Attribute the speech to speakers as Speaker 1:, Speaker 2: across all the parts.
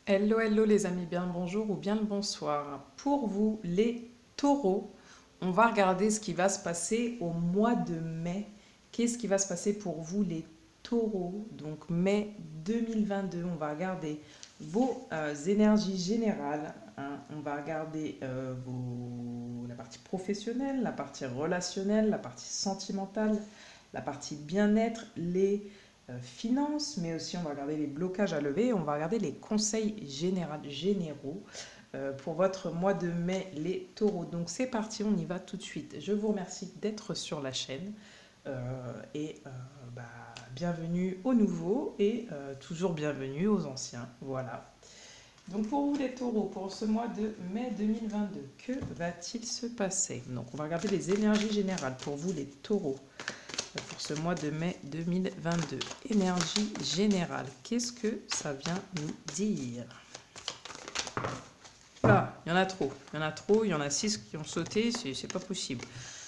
Speaker 1: Hello, hello les amis, bien le bonjour ou bien le bonsoir. Pour vous, les taureaux, on va regarder ce qui va se passer au mois de mai. Qu'est-ce qui va se passer pour vous, les taureaux? Donc mai 2022, on va regarder vos énergies générales, hein. On va regarder la partie professionnelle, la partie relationnelle, la partie sentimentale, la partie bien-être, les finances, mais aussi on va regarder les blocages à lever, on va regarder les conseils généraux pour votre mois de mai, les taureaux. Donc c'est parti, on y va tout de suite. Je vous remercie d'être sur la chaîne et bah, bienvenue aux nouveaux et toujours bienvenue aux anciens. Voilà. Donc pour vous les taureaux, pour ce mois de mai 2022, que va-t-il se passer? Donc on va regarder les énergies générales pour vous les taureaux pour ce mois de mai 2022. Énergie générale, qu'est-ce que ça vient nous dire? Là, il y en a trop, il y en a trop, il y en a 6 qui ont sauté, c'est pas possible.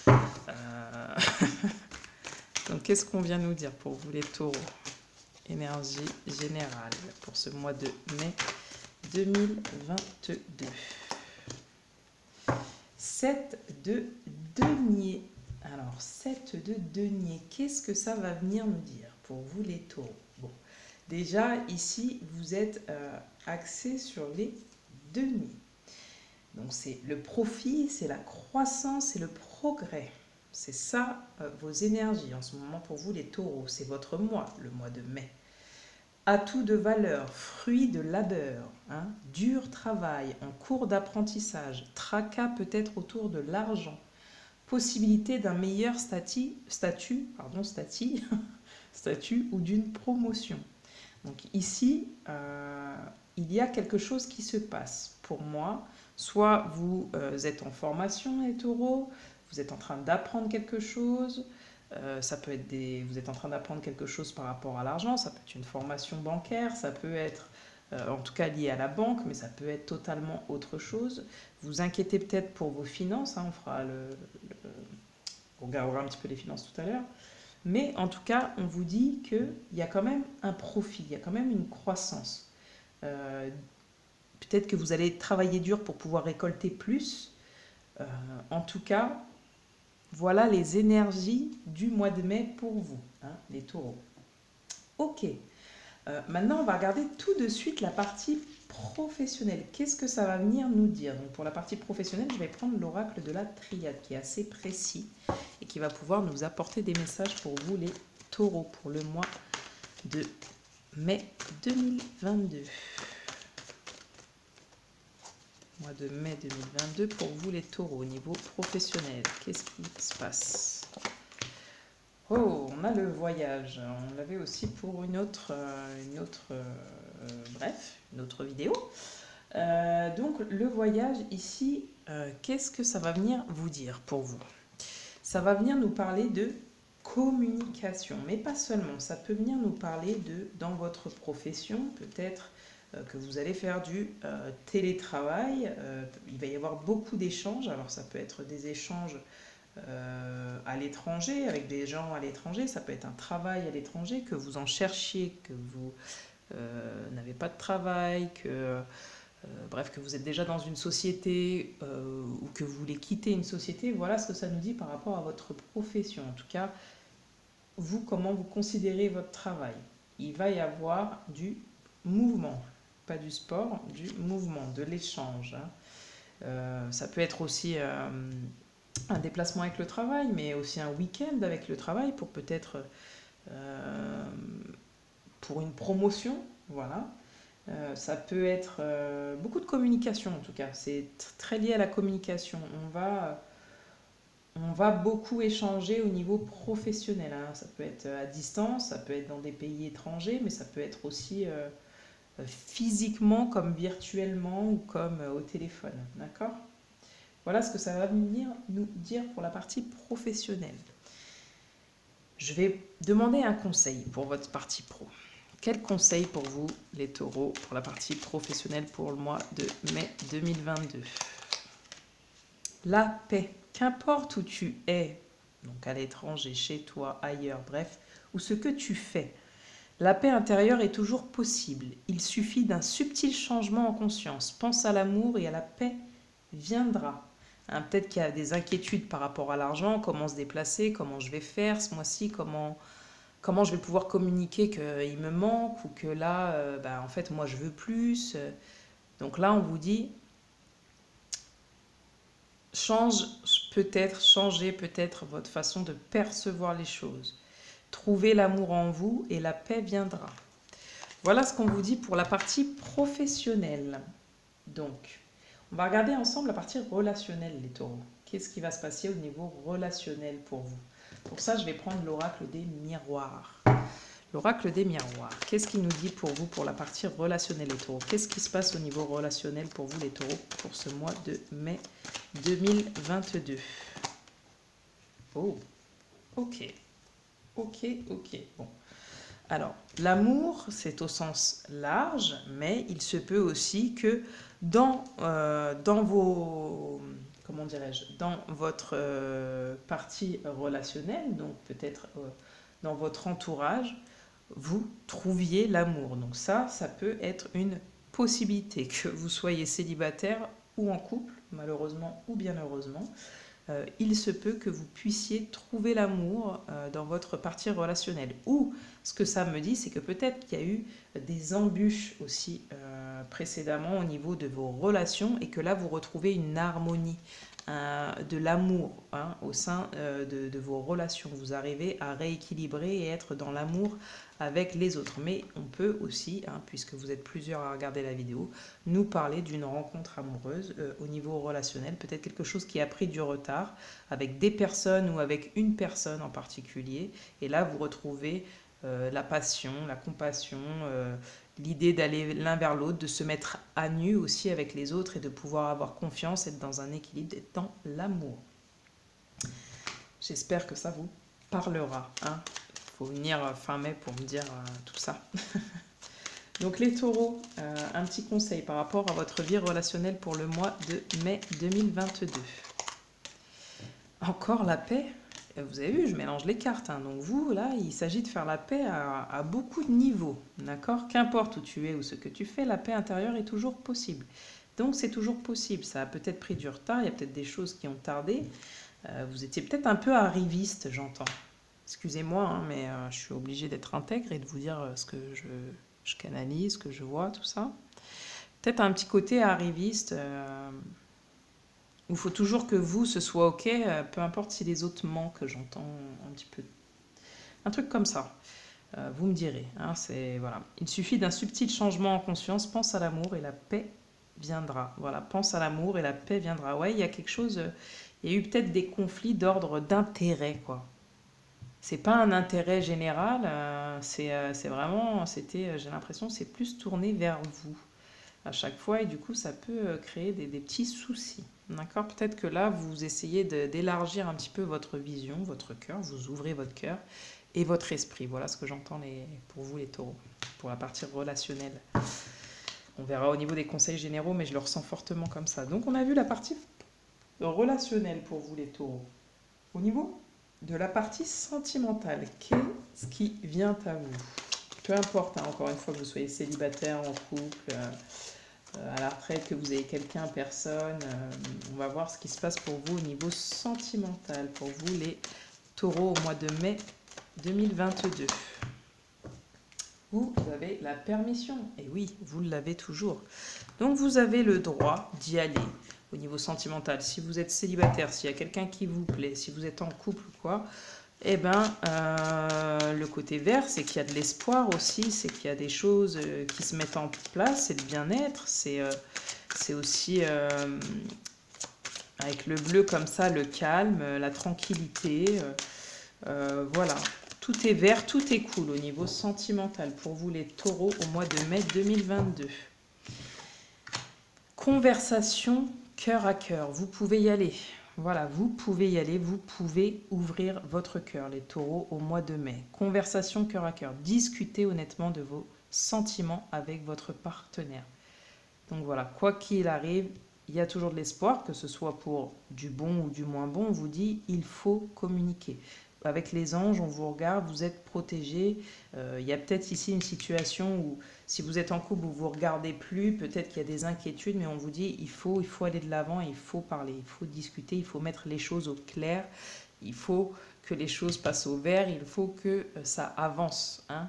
Speaker 1: Euh, Donc qu'est-ce qu'on vient nous dire pour vous les taureaux? Énergie générale pour ce mois de mai 2022. 7 de denier. Alors, 7 de denier, qu'est-ce que ça va venir nous dire pour vous les taureaux? Bon, déjà ici, vous êtes axé sur les deniers. Donc, c'est le profit, c'est la croissance, c'est le progrès. C'est ça vos énergies en ce moment pour vous les taureaux. C'est votre mois, le mois de mai. Atout de valeur, fruit de labeur, hein, dur travail, en cours d'apprentissage, tracas peut-être autour de l'argent, possibilité d'un meilleur statut ou d'une promotion. Donc ici, il y a quelque chose qui se passe. Pour moi, soit vous êtes en formation, les taureaux, vous êtes en train d'apprendre quelque chose, ça peut être vous êtes en train d'apprendre quelque chose par rapport à l'argent, ça peut être une formation bancaire, ça peut être en tout cas lié à la banque, mais ça peut être totalement autre chose. Vous inquiétez peut-être pour vos finances, hein, on regardera un petit peu les finances tout à l'heure. Mais en tout cas, on vous dit qu'il y a quand même un profit, il y a quand même une croissance. Euh, Peut-être que vous allez travailler dur pour pouvoir récolter plus. Euh, En tout cas, voilà les énergies du mois de mai pour vous, hein, les taureaux. Ok, maintenant on va regarder tout de suite la partie professionnelle. Qu'est-ce que ça va venir nous dire? Donc pour la partie professionnelle, je vais prendre l'oracle de la triade qui est assez précis et qui va pouvoir nous apporter des messages pour vous les taureaux pour le mois de mai 2022. Mois de mai 2022 pour vous les taureaux au niveau professionnel. Qu'est-ce qui se passe? Oh, on a le voyage. On l'avait aussi pour bref, une autre vidéo. Donc le voyage ici, qu'est-ce que ça va venir vous dire pour vous? Ça va venir nous parler de communication, mais pas seulement. Ça peut venir nous parler dans votre profession, peut-être que vous allez faire du télétravail. Il va y avoir beaucoup d'échanges. Alors ça peut être des échanges à l'étranger, avec des gens à l'étranger. Ça peut être un travail à l'étranger, que vous en cherchiez, que vous n'avez pas de travail, bref, que vous êtes déjà dans une société ou que vous voulez quitter une société. Voilà ce que ça nous dit par rapport à votre profession. En tout cas, vous, comment vous considérez votre travail? Il va y avoir du mouvement, pas du sport, du mouvement, de l'échange, hein. Ça peut être aussi un déplacement avec le travail, mais aussi un week-end avec le travail pour peut-être euh, pour une promotion, voilà. Ça peut être beaucoup de communication en tout cas, c'est très lié à la communication. On va beaucoup échanger au niveau professionnel, hein. Ça peut être à distance, ça peut être dans des pays étrangers, mais ça peut être aussi physiquement comme virtuellement ou comme au téléphone. D'accord? Voilà ce que ça va venir nous dire pour la partie professionnelle. Je vais demander un conseil pour votre partie pro. Quel conseil pour vous, les taureaux, pour la partie professionnelle pour le mois de mai 2022? La paix. Qu'importe où tu es, donc à l'étranger, chez toi, ailleurs, bref, ou ce que tu fais, La paix intérieure est toujours possible. Il suffit d'un subtil changement en conscience. Pense à l'amour et à la paix viendra. Hein, peut-être qu'il y a des inquiétudes par rapport à l'argent, comment se déplacer, comment je vais faire ce mois-ci, comment je vais pouvoir communiquer qu'il me manque ou que là, en fait, moi, je veux plus. Donc là, on vous dit, changez peut-être votre façon de percevoir les choses. Trouvez l'amour en vous et la paix viendra. Voilà ce qu'on vous dit pour la partie professionnelle. Donc, on va regarder ensemble la partie relationnelle, les taureaux. Qu'est-ce qui va se passer au niveau relationnel pour vous? Pour ça, je vais prendre l'oracle des miroirs. L'oracle des miroirs, qu'est-ce qu'il nous dit pour vous pour la partie relationnelle, les taureaux? Qu'est-ce qui se passe au niveau relationnel pour vous, les taureaux, pour ce mois de mai 2022? Oh, ok. Bon. Alors, l'amour, c'est au sens large, mais il se peut aussi que dans vos, comment dirais-je, dans votre partie relationnelle, donc peut-être dans votre entourage, vous trouviez l'amour. Donc ça peut être une possibilité, que vous soyez célibataire ou en couple, malheureusement ou bien heureusement. Il se peut que vous puissiez trouver l'amour dans votre partie relationnelle. Ou ce que ça me dit, c'est que peut-être qu'il y a eu des embûches aussi précédemment au niveau de vos relations et que là, vous retrouvez une harmonie, de l'amour au sein de vos relations. Vous arrivez à rééquilibrer et être dans l'amour avec les autres. Mais on peut aussi, puisque vous êtes plusieurs à regarder la vidéo, nous parler d'une rencontre amoureuse au niveau relationnel, peut-être quelque chose qui a pris du retard avec des personnes ou avec une personne en particulier. Et là, vous retrouvez la passion, la compassion, l'idée d'aller l'un vers l'autre, de se mettre à nu aussi avec les autres et de pouvoir avoir confiance, être dans un équilibre, être dans l'amour. J'espère que ça vous parlera. Il faut venir fin mai pour me dire tout ça. Donc les taureaux, un petit conseil par rapport à votre vie relationnelle pour le mois de mai 2022. Encore la paix. Vous avez vu, je mélange les cartes. Donc vous, là, il s'agit de faire la paix à beaucoup de niveaux. D'accord? Qu'importe où tu es ou ce que tu fais, la paix intérieure est toujours possible. Donc c'est toujours possible. Ça a peut-être pris du retard, il y a peut-être des choses qui ont tardé. Vous étiez peut-être un peu arriviste, j'entends. Excusez-moi, mais je suis obligée d'être intègre et de vous dire ce que je canalise, ce que je vois, tout ça. Peut-être un petit côté arriviste. Il faut toujours que vous, ce soit ok, peu importe si les autres manquent, j'entends un petit peu. Un truc comme ça. Vous me direz. Voilà. Il suffit d'un subtil changement en conscience. Pense à l'amour et la paix viendra. Voilà, pense à l'amour et la paix viendra. Ouais, il y a quelque chose. Il y a eu peut-être des conflits d'ordre d'intérêt, quoi. C'est pas un intérêt général. C'est vraiment. J'ai l'impression, c'est plus tourné vers vous à chaque fois et du coup, ça peut créer des petits soucis. D'accord? Peut-être que là, vous essayez d'élargir un petit peu votre vision, votre cœur, vous ouvrez votre cœur et votre esprit. Voilà ce que j'entends pour vous, les taureaux, pour la partie relationnelle. On verra au niveau des conseils généraux, mais je le ressens fortement comme ça. Donc, on a vu la partie relationnelle pour vous, les taureaux. Au niveau de la partie sentimentale, qu'est-ce qui vient à vous? Peu importe, encore une fois, que vous soyez célibataire, en couple, à la retraite, que vous ayez quelqu'un, personne. On va voir ce qui se passe pour vous au niveau sentimental, pour vous les taureaux au mois de mai 2022. Vous avez la permission, et oui, vous l'avez toujours. Donc vous avez le droit d'y aller au niveau sentimental. Si vous êtes célibataire, s'il y a quelqu'un qui vous plaît, si vous êtes en couple ou quoi, le côté vert, c'est qu'il y a de l'espoir aussi, c'est qu'il y a des choses qui se mettent en place, c'est le bien-être, c'est aussi avec le bleu comme ça, le calme, la tranquillité, voilà. Tout est vert, tout est cool au niveau sentimental pour vous les taureaux au mois de mai 2022. Conversation cœur à cœur, vous pouvez y aller. Voilà, vous pouvez y aller, vous pouvez ouvrir votre cœur, les taureaux, au mois de mai. Conversation cœur à cœur, discutez honnêtement de vos sentiments avec votre partenaire. Donc voilà, quoi qu'il arrive, il y a toujours de l'espoir, que ce soit pour du bon ou du moins bon, on vous dit, il faut communiquer. avec les anges, on vous regarde, vous êtes protégé. Il y a peut-être ici une situation où, si vous êtes en couple, vous ne vous regardez plus, peut-être qu'il y a des inquiétudes, mais on vous dit il faut aller de l'avant, il faut parler, il faut discuter, il faut mettre les choses au clair, il faut que les choses passent au vert, il faut que ça avance. Hein.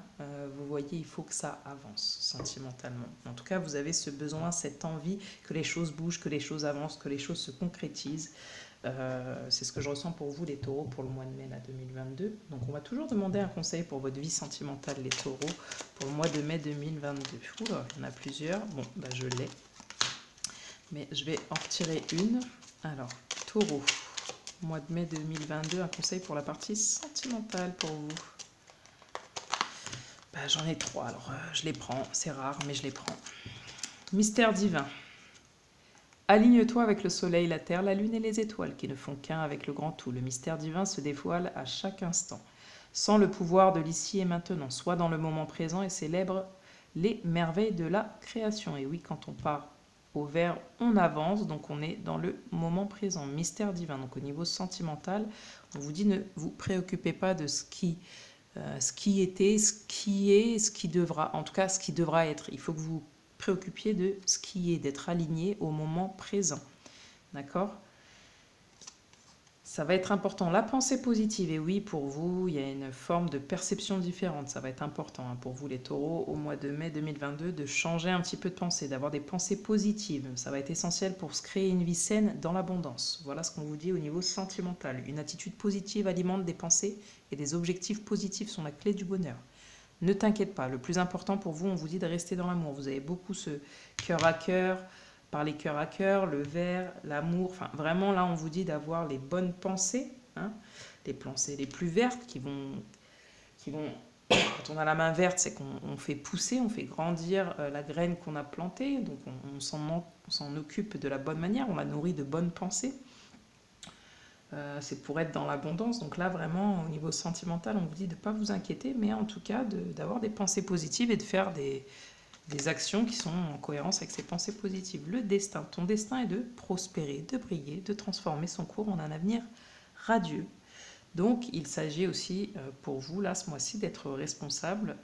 Speaker 1: Vous voyez, il faut que ça avance sentimentalement. En tout cas, vous avez ce besoin, cette envie que les choses bougent, que les choses avancent, que les choses se concrétisent. C'est ce que je ressens pour vous les taureaux pour le mois de mai là, 2022. Donc on va toujours demander un conseil pour votre vie sentimentale les taureaux pour le mois de mai 2022. Oula, il y en a plusieurs. Bon, bah, je l'ai. Mais je vais en retirer une. Alors, taureau, mois de mai 2022, un conseil pour la partie sentimentale pour vous. Bah, j'en ai 3, alors je les prends. C'est rare, mais je les prends. Mystère divin. Aligne-toi avec le soleil, la terre, la lune et les étoiles qui ne font qu'un avec le grand tout. Le mystère divin se dévoile à chaque instant. Sans le pouvoir de l'ici et maintenant, sois dans le moment présent et célèbre les merveilles de la création. Et oui, quand on part au vert, on avance, donc on est dans le moment présent. Mystère divin, donc au niveau sentimental, on vous dit ne vous préoccupez pas de ce qui était, ce qui est, ce qui devra, en tout cas ce qui devra être. Il faut que vous préoccupiez de ce qui est, d'être aligné au moment présent. D'accord? Ça va être important. La pensée positive, et oui, pour vous, il y a une forme de perception différente. Ça va être important hein, pour vous, les taureaux, au mois de mai 2022, de changer un petit peu de pensée, d'avoir des pensées positives. Ça va être essentiel pour se créer une vie saine dans l'abondance. Voilà ce qu'on vous dit au niveau sentimental. Une attitude positive alimente des pensées et des objectifs positifs sont la clé du bonheur. Ne t'inquiète pas, le plus important pour vous, on vous dit de rester dans l'amour. Vous avez beaucoup ce cœur à cœur, parler cœur à cœur, le vert, l'amour. Enfin, vraiment, là, on vous dit d'avoir les bonnes pensées, hein, les pensées les plus vertes qui vont... Quand on a la main verte, c'est qu'on fait pousser, on fait grandir la graine qu'on a plantée. Donc, on s'en occupe de la bonne manière, on la nourrit de bonnes pensées. C'est pour être dans l'abondance. Donc là, vraiment, au niveau sentimental, on vous dit de ne pas vous inquiéter, mais en tout cas, d'avoir des pensées positives et de faire des actions qui sont en cohérence avec ces pensées positives. Le destin, ton destin est de prospérer, de briller, de transformer son cours en un avenir radieux. Donc, il s'agit aussi pour vous, là, ce mois-ci, d'être responsable.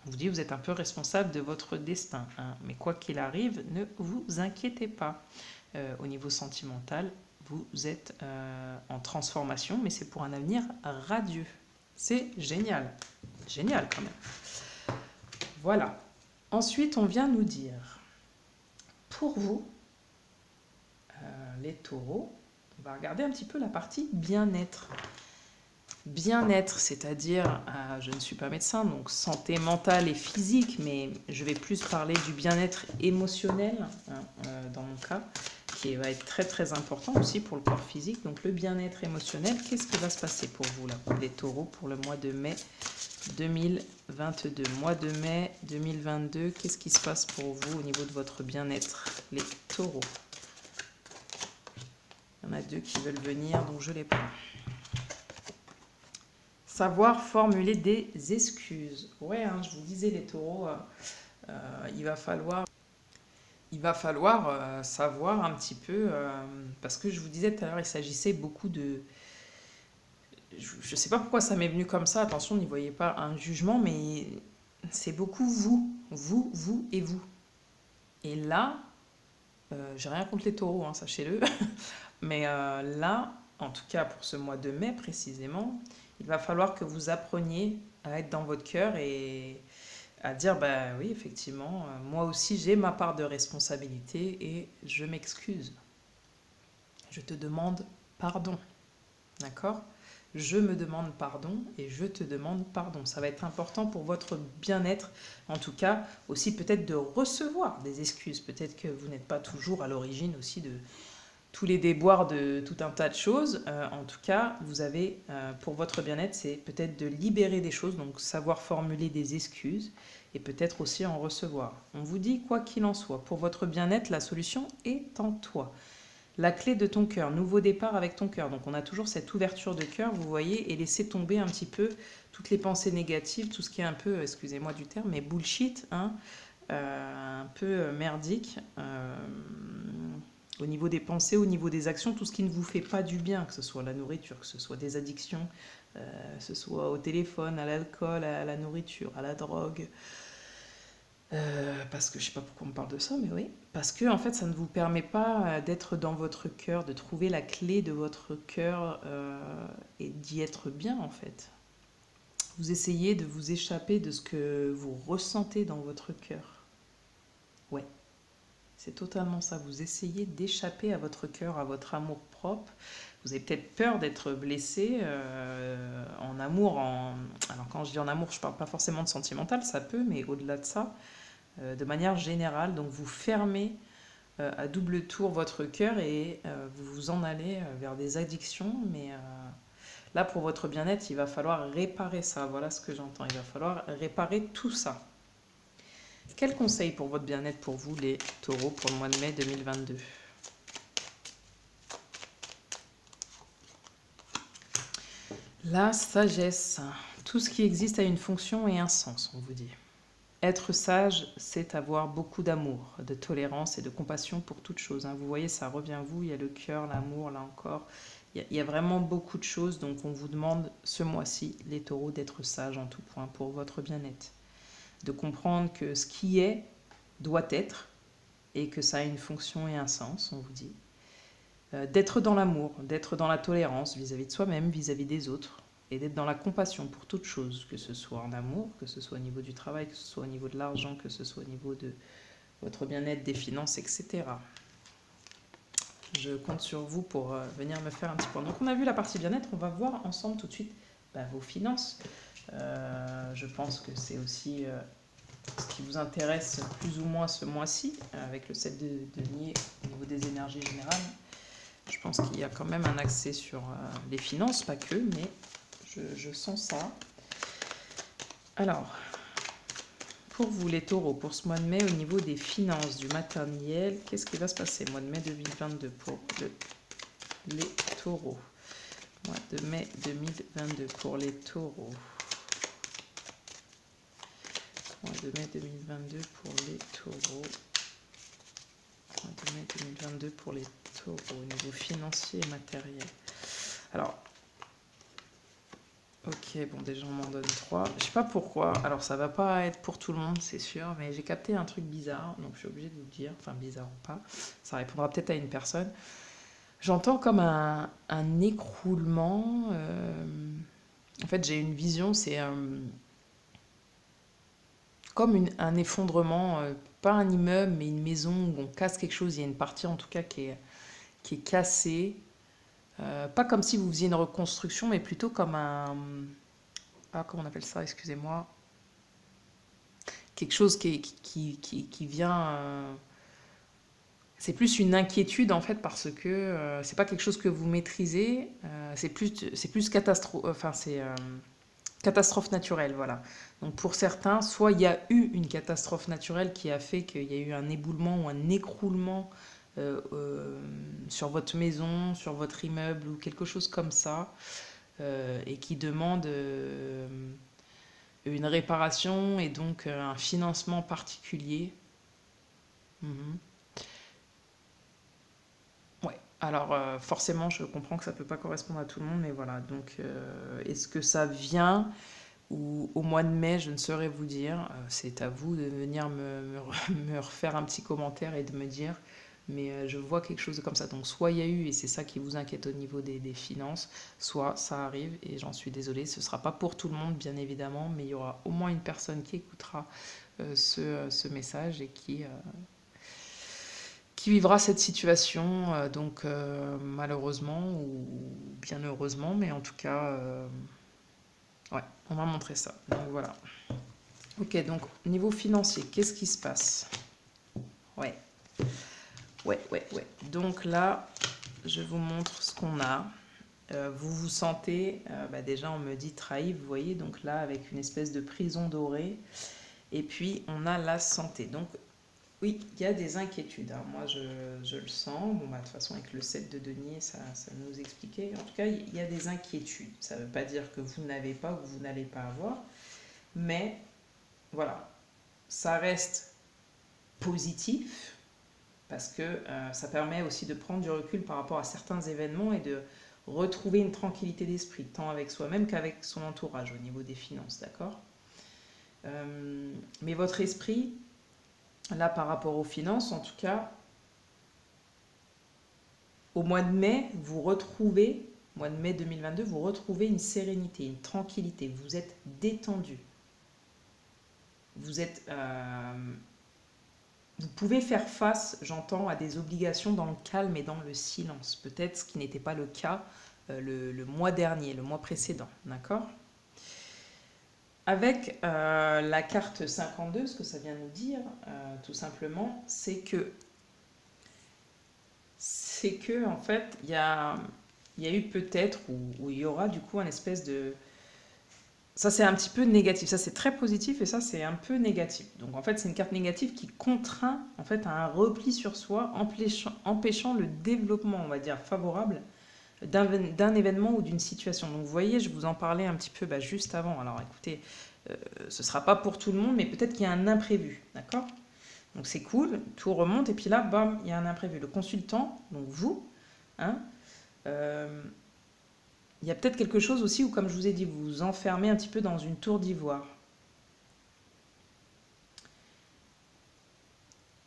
Speaker 1: On vous dit, vous êtes un peu responsable de votre destin. Hein, mais quoi qu'il arrive, ne vous inquiétez pas. Au niveau sentimental, vous êtes en transformation, mais c'est pour un avenir radieux. C'est génial. Génial quand même. Voilà. Ensuite, on vient nous dire, pour vous, les taureaux, on va regarder un petit peu la partie bien-être. Bien-être, c'est-à-dire, je ne suis pas médecin, donc santé mentale et physique, mais je vais plus parler du bien-être émotionnel, hein, dans mon cas, qui va être très très important aussi pour le corps physique. Donc le bien-être émotionnel, qu'est-ce qui va se passer pour vous là, les taureaux, pour le mois de mai 2022. Mois de mai 2022, qu'est-ce qui se passe pour vous au niveau de votre bien-être, les taureaux? Il y en a 2 qui veulent venir, donc je les prends. Savoir formuler des excuses. Ouais, hein, je vous disais les taureaux, il va falloir savoir un petit peu, parce que je vous disais tout à l'heure, il s'agissait beaucoup de... Je ne sais pas pourquoi ça m'est venu comme ça, attention, n'y voyez pas un jugement, mais c'est beaucoup vous et vous. Et là, j'ai rien contre les taureaux, hein, sachez-le, mais là, en tout cas pour ce mois de mai précisément, il va falloir que vous appreniez à être dans votre cœur et à dire, bah oui, effectivement, moi aussi j'ai ma part de responsabilité et je m'excuse. Je te demande pardon, d'accord? Je me demande pardon et je te demande pardon. Ça va être important pour votre bien-être, en tout cas aussi peut-être de recevoir des excuses. Peut-être que vous n'êtes pas toujours à l'origine aussi de tous les déboires de tout un tas de choses. En tout cas, vous avez, pour votre bien-être, c'est peut-être de libérer des choses, donc savoir formuler des excuses et peut-être aussi en recevoir. On vous dit, quoi qu'il en soit, pour votre bien-être, la solution est en toi. La clé de ton cœur, nouveau départ avec ton cœur. Donc on a toujours cette ouverture de cœur, vous voyez, et laisser tomber un petit peu toutes les pensées négatives, tout ce qui est un peu, excusez-moi du terme, mais bullshit, hein, un peu merdique. Au niveau des pensées, au niveau des actions, tout ce qui ne vous fait pas du bien, que ce soit la nourriture, que ce soit des addictions, que ce soit au téléphone, à l'alcool, à la nourriture, à la drogue. Parce que je sais pas pourquoi on parle de ça, mais oui. Parce que en fait, ça ne vous permet pas d'être dans votre cœur, de trouver la clé de votre cœur et d'y être bien en fait. Vous essayez de vous échapper de ce que vous ressentez dans votre cœur. Ouais, c'est totalement ça. Vous essayez d'échapper à votre cœur, à votre amour propre. Vous avez peut-être peur d'être blessé en amour. Alors quand je dis en amour, je ne parle pas forcément de sentimental, ça peut, mais au-delà de ça, de manière générale. Donc vous fermez à double tour votre cœur et vous vous en allez vers des addictions. Mais là, pour votre bien-être, il va falloir réparer ça. Voilà ce que j'entends. Il va falloir réparer tout ça. Quel conseil pour votre bien-être pour vous, les taureaux, pour le mois de mai 2022? La sagesse. Tout ce qui existe a une fonction et un sens, on vous dit. Être sage, c'est avoir beaucoup d'amour, de tolérance et de compassion pour toute chose. Vous voyez, ça revient à vous, il y a le cœur, l'amour, là encore. Il y a vraiment beaucoup de choses, donc on vous demande ce mois-ci, les taureaux, d'être sages en tout point pour votre bien-être. De comprendre que ce qui est doit être et que ça a une fonction et un sens, on vous dit. D'être dans l'amour, d'être dans la tolérance vis-à-vis de soi-même, vis-à-vis des autres, et d'être dans la compassion pour toute chose, que ce soit en amour, que ce soit au niveau du travail, que ce soit au niveau de l'argent, que ce soit au niveau de votre bien-être, des finances, etc. Je compte sur vous pour venir me faire un petit point. Donc on a vu la partie bien-être, on va voir ensemble tout de suite vos finances. Je pense que c'est aussi ce qui vous intéresse plus ou moins ce mois-ci, avec le 7 de denier au niveau des énergies générales. Je pense qu'il y a quand même un accès sur les finances, pas que, mais je sens ça. Alors, pour vous les taureaux, pour ce mois de mai, au niveau des finances, du matériel, qu'est-ce qui va se passer mois de mai 2022 pour les taureaux? Mois de mai 2022 pour les taureaux. Mois de mai 2022 pour les taureaux. Mois de mai 2022 pour les taureaux, au niveau financier et matériel. Alors, ok, bon déjà on m'en donne 3. Je sais pas pourquoi, alors ça va pas être pour tout le monde c'est sûr, mais j'ai capté un truc bizarre, donc je suis obligée de vous le dire, enfin bizarre ou pas, ça répondra peut-être à une personne. J'entends comme un écroulement, en fait j'ai une vision, c'est comme un effondrement, pas un immeuble mais une maison où on casse quelque chose, il y a une partie en tout cas qui est cassée. Pas comme si vous faisiez une reconstruction, mais plutôt comme un... Ah, comment on appelle ça? Excusez-moi. Quelque chose qui vient... c'est plus une inquiétude, en fait, parce que c'est pas quelque chose que vous maîtrisez. C'est plus catastrophe... Enfin, c'est... catastrophe naturelle, voilà. Donc pour certains, soit il y a eu une catastrophe naturelle qui a fait qu'il y a eu un éboulement ou un écroulement sur votre maison, sur votre immeuble ou quelque chose comme ça, et qui demande une réparation et donc un financement particulier. Mhm. Ouais, alors forcément je comprends que ça ne peut pas correspondre à tout le monde, mais voilà, donc est-ce que ça vient ou au mois de mai, je ne saurais vous dire, c'est à vous de venir me refaire un petit commentaire et de me dire, mais je vois quelque chose comme ça. Donc soit il y a eu, et c'est ça qui vous inquiète au niveau des finances, soit ça arrive, et j'en suis désolée, ce ne sera pas pour tout le monde, bien évidemment, mais il y aura au moins une personne qui écoutera ce message et qui vivra cette situation, donc malheureusement ou bien heureusement, mais en tout cas, ouais, on va montrer ça. Donc voilà. Ok, donc niveau financier, qu'est-ce qui se passe? Ouais. Ouais. Donc là, je vous montre ce qu'on a. Vous vous sentez, déjà on me dit trahi, vous voyez, donc là avec une espèce de prison dorée. Et puis on a la santé. Donc oui, il y a des inquiétudes. Moi je le sens. Bon, de toute façon avec le 7 de denier, ça nous expliquait. En tout cas, il y a des inquiétudes. Ça ne veut pas dire que vous n'avez pas ou que vous n'allez pas avoir. Mais voilà, ça reste positif parce que ça permet aussi de prendre du recul par rapport à certains événements et de retrouver une tranquillité d'esprit, tant avec soi-même qu'avec son entourage au niveau des finances, d'accord? Mais votre esprit, là par rapport aux finances, en tout cas, au mois de mai, vous retrouvez, mois de mai 2022, vous retrouvez une sérénité, une tranquillité, vous êtes détendu. Vous êtes... vous pouvez faire face, j'entends, à des obligations dans le calme et dans le silence. Peut-être ce qui n'était pas le cas le mois dernier, le mois précédent, d'accord? Avec la carte 52, ce que ça vient nous dire, tout simplement, c'est que en fait, il y a eu peut-être, ou il y aura du coup un espèce de... Ça, c'est un petit peu négatif. Ça, c'est très positif et ça, c'est un peu négatif. Donc, en fait, c'est une carte négative qui contraint en fait, à un repli sur soi, empêchant le développement, on va dire, favorable d'un événement ou d'une situation. Donc, vous voyez, je vous en parlais un petit peu juste avant. Alors, écoutez, ce ne sera pas pour tout le monde, mais peut-être qu'il y a un imprévu, d'accord? Donc, c'est cool, tout remonte et puis là, bam, il y a un imprévu. Le consultant, donc vous, hein, il y a peut-être quelque chose aussi où, comme je vous ai dit, vous vous enfermez un petit peu dans une tour d'ivoire.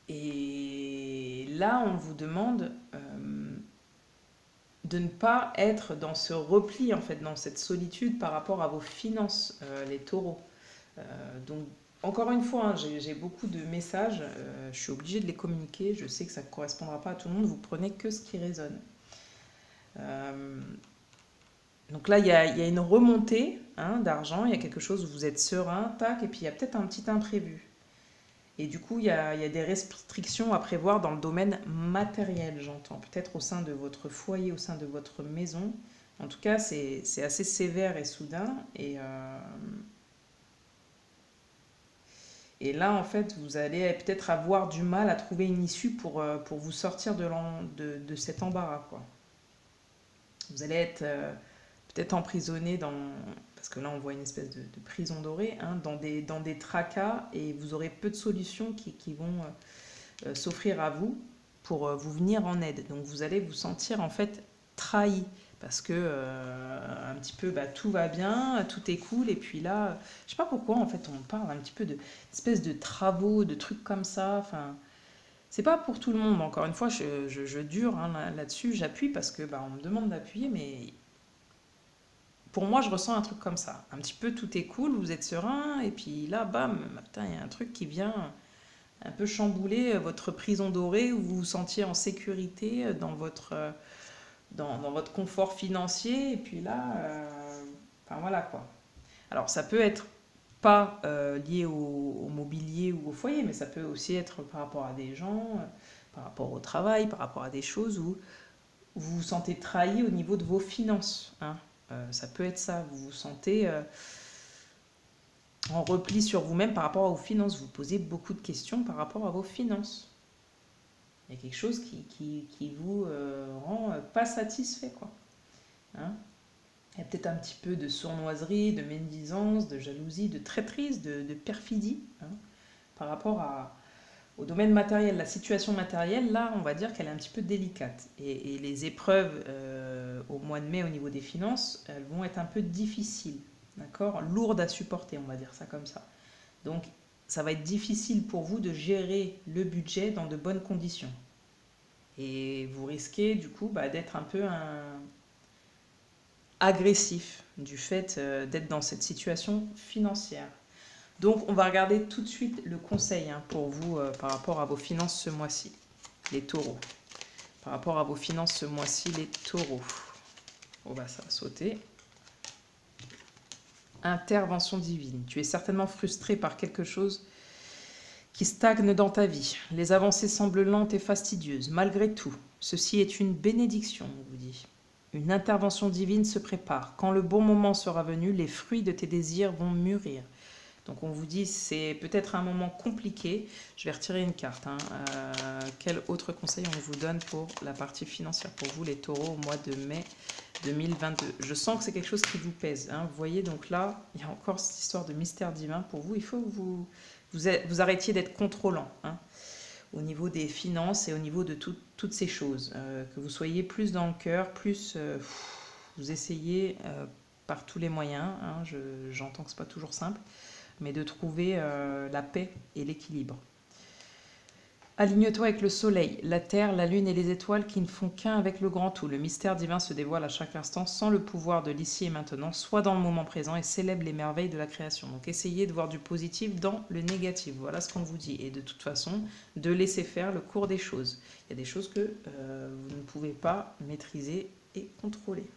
Speaker 1: Et là, on vous demande de ne pas être dans ce repli, en fait, dans cette solitude par rapport à vos finances, les taureaux. Donc, encore une fois, hein, j'ai beaucoup de messages, je suis obligée de les communiquer, je sais que ça ne correspondra pas à tout le monde, vous prenez que ce qui résonne. Donc là, il y a une remontée d'argent, il y a quelque chose où vous êtes serein, tac, et puis il y a peut-être un petit imprévu. Et du coup, il y a des restrictions à prévoir dans le domaine matériel, j'entends. Peut-être au sein de votre foyer, au sein de votre maison. En tout cas, c'est assez sévère et soudain. Et là, en fait, vous allez peut-être avoir du mal à trouver une issue pour vous sortir de cet embarras, quoi. Vous allez être peut-être emprisonné dans... Parce que là, on voit une espèce de prison dorée, hein, dans des tracas, et vous aurez peu de solutions qui vont s'offrir à vous pour vous venir en aide. Donc, vous allez vous sentir, en fait, trahi. Parce que, un petit peu, tout va bien, tout est cool, et puis là, je sais pas pourquoi, en fait, on parle un petit peu d'espèces de travaux, de trucs comme ça, enfin... C'est pas pour tout le monde, encore une fois, je dure là-dessus, j'appuie parce que on me demande d'appuyer, mais pour moi, je ressens un truc comme ça. Un petit peu, tout est cool, vous êtes serein, et puis là, bam, putain, il y a un truc qui vient un peu chambouler votre prison dorée où vous vous sentiez en sécurité dans votre confort financier, et puis là, enfin voilà quoi. Alors, ça peut être pas lié au mobilier ou au foyer, mais ça peut aussi être par rapport à des gens, par rapport au travail, par rapport à des choses où vous vous sentez trahi au niveau de vos finances, hein. Ça peut être ça, vous vous sentez en repli sur vous-même par rapport à vos finances. Vous posez beaucoup de questions par rapport à vos finances. Il y a quelque chose qui vous rend pas satisfait, quoi. Hein? Il y a peut-être un petit peu de sournoiserie, de médisance, de jalousie, de traîtrise, de perfidie, hein, par rapport au domaine matériel. La situation matérielle, là, on va dire qu'elle est un petit peu délicate. Et les épreuves au mois de mai au niveau des finances, elles vont être un peu difficiles, d'accord? Lourdes à supporter, on va dire ça comme ça. Donc, ça va être difficile pour vous de gérer le budget dans de bonnes conditions. Et vous risquez, du coup, d'être un peu agressif du fait d'être dans cette situation financière. Donc, on va regarder tout de suite le conseil pour vous par rapport à vos finances ce mois-ci, les taureaux. Par rapport à vos finances ce mois-ci, les taureaux. Oh ça va sauter. Intervention divine. Tu es certainement frustré par quelque chose qui stagne dans ta vie. Les avancées semblent lentes et fastidieuses. Malgré tout, ceci est une bénédiction, on vous dit. Une intervention divine se prépare. Quand le bon moment sera venu, les fruits de tes désirs vont mûrir. Donc on vous dit, c'est peut-être un moment compliqué. Je vais retirer une carte. Quel autre conseil on vous donne pour la partie financière pour vous, les taureaux, au mois de mai 2022? Je sens que c'est quelque chose qui vous pèse. Vous voyez, donc là, il y a encore cette histoire de mystère divin pour vous. Il faut que vous arrêtiez d'être contrôlant. au niveau des finances et au niveau de toutes ces choses. Que vous soyez plus dans le cœur, plus vous essayez par tous les moyens, hein, j'entends que ce n'est pas toujours simple, mais de trouver la paix et l'équilibre. Aligne-toi avec le soleil, la terre, la lune et les étoiles qui ne font qu'un avec le grand tout. Le mystère divin se dévoile à chaque instant sans le pouvoir de l'ici et maintenant. Sois dans le moment présent et célèbre les merveilles de la création. Donc essayez de voir du positif dans le négatif. Voilà ce qu'on vous dit. Et de toute façon, de laisser faire le cours des choses. Il y a des choses que vous ne pouvez pas maîtriser et contrôler.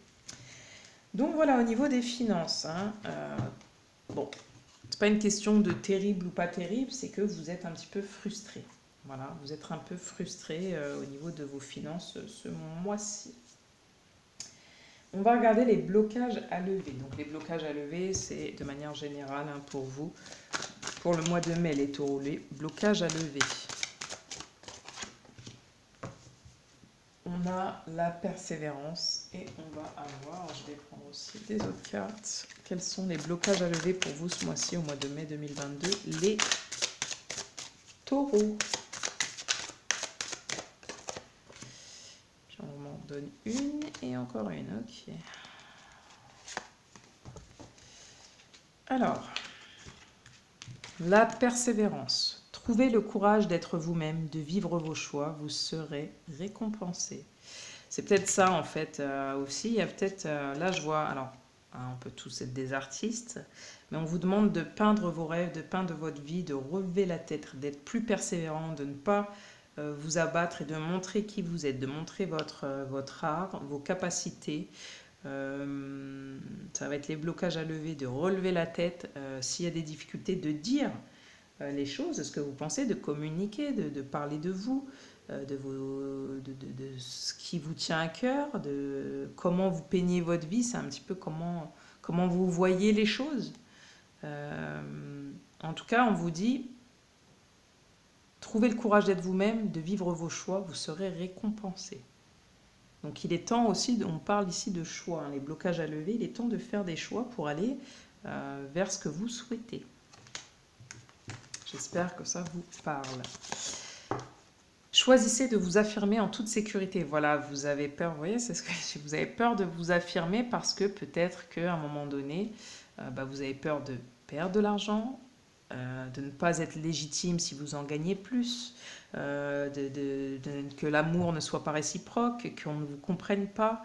Speaker 1: Donc voilà, au niveau des finances, hein, bon, c'est pas une question de terrible ou pas terrible, c'est que vous êtes un petit peu frustré. Voilà, vous êtes un peu frustré au niveau de vos finances ce mois-ci. On va regarder les blocages à lever. Donc les blocages à lever, c'est de manière générale hein, pour vous. Pour le mois de mai, les taureaux, les blocages à lever. On a la persévérance et on va avoir, je vais prendre aussi des autres cartes. Quels sont les blocages à lever pour vous ce mois-ci, au mois de mai 2022? Les taureaux. On m'en donne une et encore une, ok. Alors, la persévérance. Trouvez le courage d'être vous-même, de vivre vos choix, vous serez récompensé. C'est peut-être ça en fait aussi. Il y a peut-être, là je vois, alors hein, on peut tous être des artistes, mais on vous demande de peindre vos rêves, de peindre votre vie, de relever la tête, d'être plus persévérant, de ne pas vous abattre et de montrer qui vous êtes, de montrer votre art, vos capacités. Ça va être les blocages à lever, de relever la tête. S'il y a des difficultés, de dire les choses, de ce que vous pensez, de communiquer, de parler de vous, de ce qui vous tient à cœur, de comment vous peignez votre vie. C'est un petit peu comment vous voyez les choses. En tout cas, on vous dit... Trouvez le courage d'être vous-même, de vivre vos choix, vous serez récompensé. Donc il est temps aussi, on parle ici de choix, hein, les blocages à lever, il est temps de faire des choix pour aller vers ce que vous souhaitez. J'espère que ça vous parle. Choisissez de vous affirmer en toute sécurité. Voilà, vous avez peur, vous voyez, c'est ce que vous avez peur de vous affirmer parce que peut-être qu'à un moment donné, vous avez peur de perdre de l'argent, de ne pas être légitime si vous en gagnez plus, que l'amour ne soit pas réciproque, qu'on ne vous comprenne pas,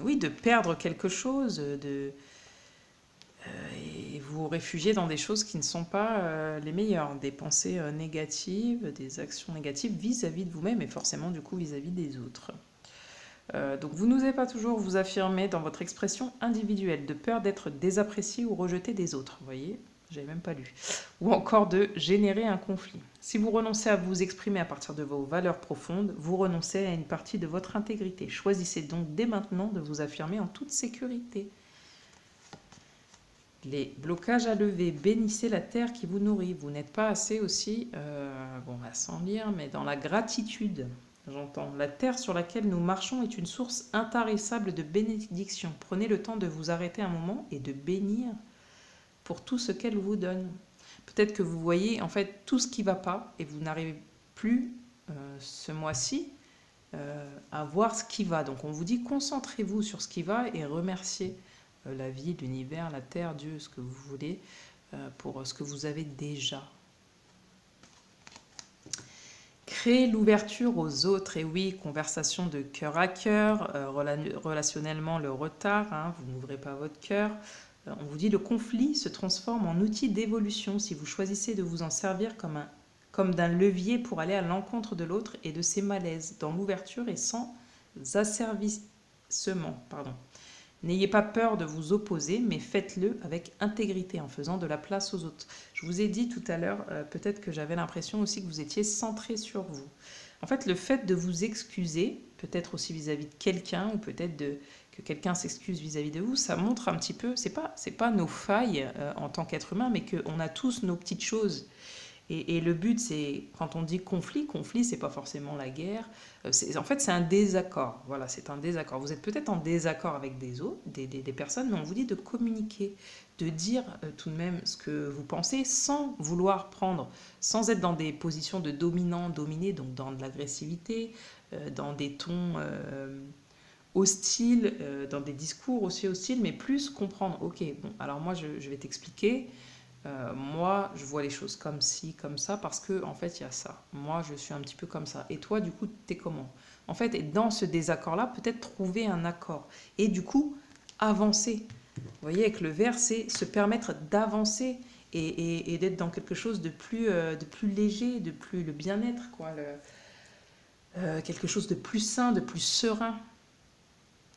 Speaker 1: oui, de perdre quelque chose, et vous réfugier dans des choses qui ne sont pas les meilleures, des pensées négatives, des actions négatives vis-à-vis de vous-même et forcément du coup vis-à-vis des autres. Donc vous n'osez pas toujours vous affirmer dans votre expression individuelle, de peur d'être désapprécié ou rejeté des autres, vous voyez, j'avais même pas lu, ou encore de générer un conflit. Si vous renoncez à vous exprimer à partir de vos valeurs profondes, vous renoncez à une partie de votre intégrité. Choisissez donc dès maintenant de vous affirmer en toute sécurité. Les blocages à lever, bénissez la terre qui vous nourrit. Vous n'êtes pas assez aussi, sans lire, mais dans la gratitude. J'entends. La terre sur laquelle nous marchons est une source intarissable de bénédiction. Prenez le temps de vous arrêter un moment et de bénir pour tout ce qu'elle vous donne. Peut-être que vous voyez en fait tout ce qui ne va pas et vous n'arrivez plus ce mois-ci à voir ce qui va. Donc on vous dit concentrez-vous sur ce qui va et remerciez la vie, l'univers, la terre, Dieu, ce que vous voulez, pour ce que vous avez déjà. Créer l'ouverture aux autres, et oui, conversation de cœur à cœur, relationnellement le retard, hein, vous n'ouvrez pas votre cœur. On vous dit le conflit se transforme en outil d'évolution si vous choisissez de vous en servir comme d'un levier pour aller à l'encontre de l'autre et de ses malaises, dans l'ouverture et sans asservissement. N'ayez pas peur de vous opposer, mais faites-le avec intégrité, en faisant de la place aux autres. Je vous ai dit tout à l'heure, peut-être que j'avais l'impression aussi que vous étiez centré sur vous. En fait, le fait de vous excuser, peut-être aussi vis-à-vis de quelqu'un, ou peut-être que quelqu'un s'excuse vis-à-vis de vous, ça montre un petit peu, c'est pas nos failles en tant qu'être humain, mais qu'on a tous nos petites choses. Et le but, c'est, quand on dit conflit, c'est pas forcément la guerre. En fait, c'est un désaccord. Voilà, c'est un désaccord. Vous êtes peut-être en désaccord avec des autres, des personnes, mais on vous dit de communiquer, de dire tout de même ce que vous pensez sans vouloir prendre, sans être dans des positions de dominant, dominé, donc dans de l'agressivité, dans des tons hostiles, dans des discours aussi hostiles, mais plus comprendre. Ok, bon, alors moi, je vais t'expliquer. Moi, je vois les choses comme ci, comme ça, parce que en fait, il y a ça. Moi, je suis un petit peu comme ça. Et toi, du coup, t'es comment? En fait, et dans ce désaccord-là, peut-être trouver un accord. Et du coup, avancer. Vous voyez, avec le verre, c'est se permettre d'avancer et d'être dans quelque chose de plus léger, de plus le bien-être, quoi. Quelque chose de plus sain, de plus serein.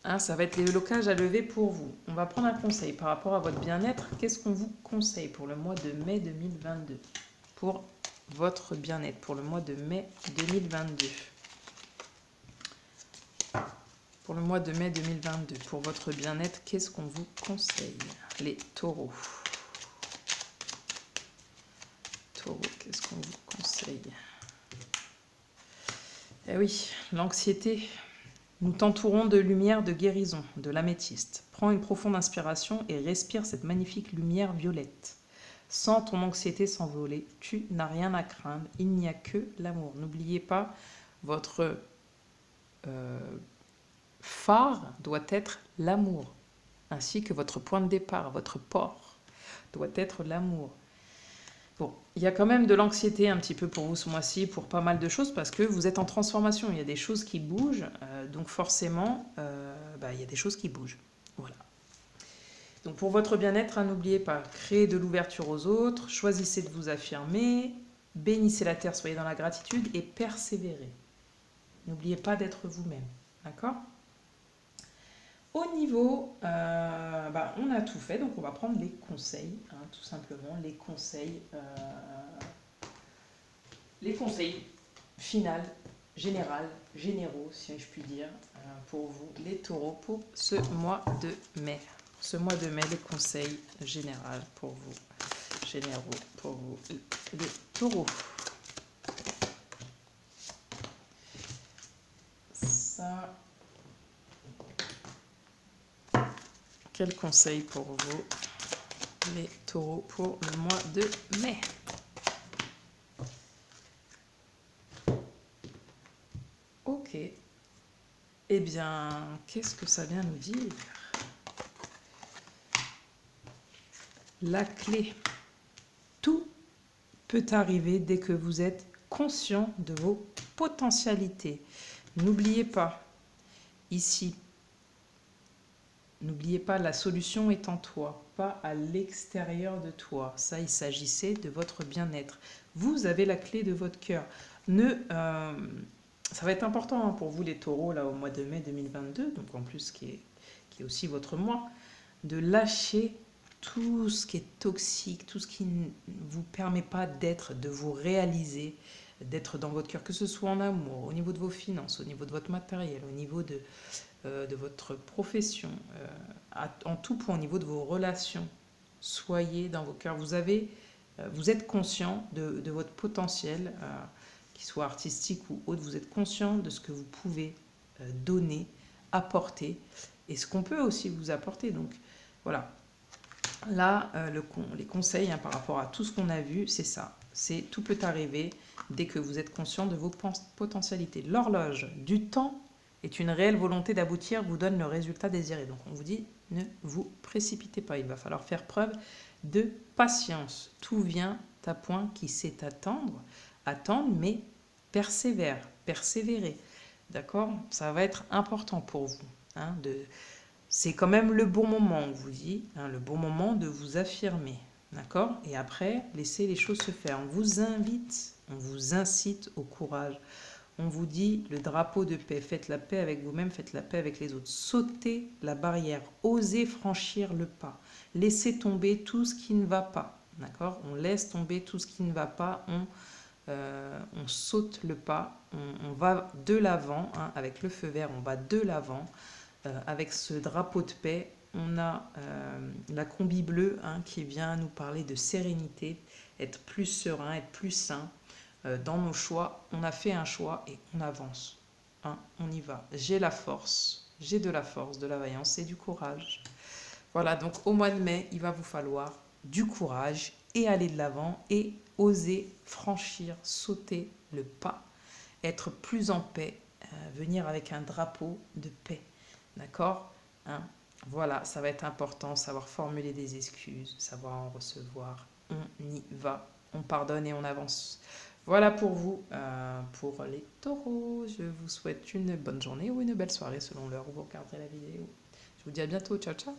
Speaker 1: Hein, ça va être les blocages à lever pour vous. On va prendre un conseil par rapport à votre bien-être. Qu'est-ce qu'on vous conseille pour le mois de mai 2022? Pour votre bien-être, pour le mois de mai 2022. Pour le mois de mai 2022, pour votre bien-être, qu'est-ce qu'on vous conseille? Les taureaux. Taureaux, qu'est-ce qu'on vous conseille? Eh oui, l'anxiété. Nous t'entourons de lumière de guérison, de l'améthyste. Prends une profonde inspiration et respire cette magnifique lumière violette. Sens ton anxiété s'envoler. Tu n'as rien à craindre. Il n'y a que l'amour. N'oubliez pas, votre phare doit être l'amour, ainsi que votre point de départ, votre port doit être l'amour. Bon, il y a quand même de l'anxiété un petit peu pour vous ce mois-ci, pour pas mal de choses, parce que vous êtes en transformation. Il y a des choses qui bougent, donc forcément, il y a des choses qui bougent. Voilà. Donc pour votre bien-être, hein, n'oubliez pas, créez de l'ouverture aux autres, choisissez de vous affirmer, bénissez la terre, soyez dans la gratitude et persévérez. N'oubliez pas d'être vous-même. D'accord ? Au niveau, on a tout fait, donc on va prendre les conseils, hein, tout simplement, les conseils finaux, généraux, si je puis dire, pour vous, les taureaux, pour ce mois de mai. Ce mois de mai, les conseils généraux pour vous, les taureaux. Ça... Quel conseil pour vous, les taureaux, pour le mois de mai? Ok. Eh bien, qu'est-ce que ça vient nous dire? La clé. Tout peut arriver dès que vous êtes conscient de vos potentialités. N'oubliez pas, ici, n'oubliez pas, la solution est en toi, pas à l'extérieur de toi. Ça, il s'agissait de votre bien-être. Vous avez la clé de votre cœur. Ça va être important, hein, pour vous les taureaux, là, au mois de mai 2022, donc en plus qui est aussi votre mois, de lâcher tout ce qui est toxique, tout ce qui ne vous permet pas d'être, de vous réaliser, d'être dans votre cœur, que ce soit en amour, au niveau de vos finances, au niveau de votre matériel, au niveau de votre profession, en tout point, au niveau de vos relations. Soyez dans vos cœurs. Vous êtes conscient de votre potentiel, qu'il soit artistique ou autre. Vous êtes conscient de ce que vous pouvez donner, apporter, et ce qu'on peut aussi vous apporter. Donc voilà. Là, les conseils, hein, par rapport à tout ce qu'on a vu, c'est ça. C'est tout peut arriver dès que vous êtes conscient de vos potentialités. L'horloge du temps est une réelle volonté d'aboutir, vous donne le résultat désiré. Donc on vous dit, ne vous précipitez pas. Il va falloir faire preuve de patience. Tout vient à point qui sait attendre, mais persévérer. D'accord? Ça va être important pour vous, hein, c'est quand même le bon moment, on vous dit, hein, le bon moment de vous affirmer. D'accord? Et après, laissez les choses se faire. On vous invite, on vous incite au courage. On vous dit le drapeau de paix. Faites la paix avec vous-même, faites la paix avec les autres. Sautez la barrière, osez franchir le pas. Laissez tomber tout ce qui ne va pas. D'accord? On laisse tomber tout ce qui ne va pas. On saute le pas. On va de l'avant, hein, avec le feu vert. On va de l'avant. Avec ce drapeau de paix, on a la combi bleue, hein, qui vient nous parler de sérénité, être plus serein, être plus sain dans nos choix. On a fait un choix et on avance. Hein, on y va. J'ai la force, j'ai de la force, de la vaillance et du courage. Voilà, donc au mois de mai, il va vous falloir du courage et aller de l'avant et oser franchir, sauter le pas, être plus en paix, venir avec un drapeau de paix. D'accord, hein? Voilà, ça va être important, savoir formuler des excuses, savoir en recevoir. On y va, on pardonne et on avance. Voilà pour vous, pour les taureaux. Je vous souhaite une bonne journée ou une belle soirée selon l'heure où vous regarderez la vidéo. Je vous dis à bientôt, ciao ciao.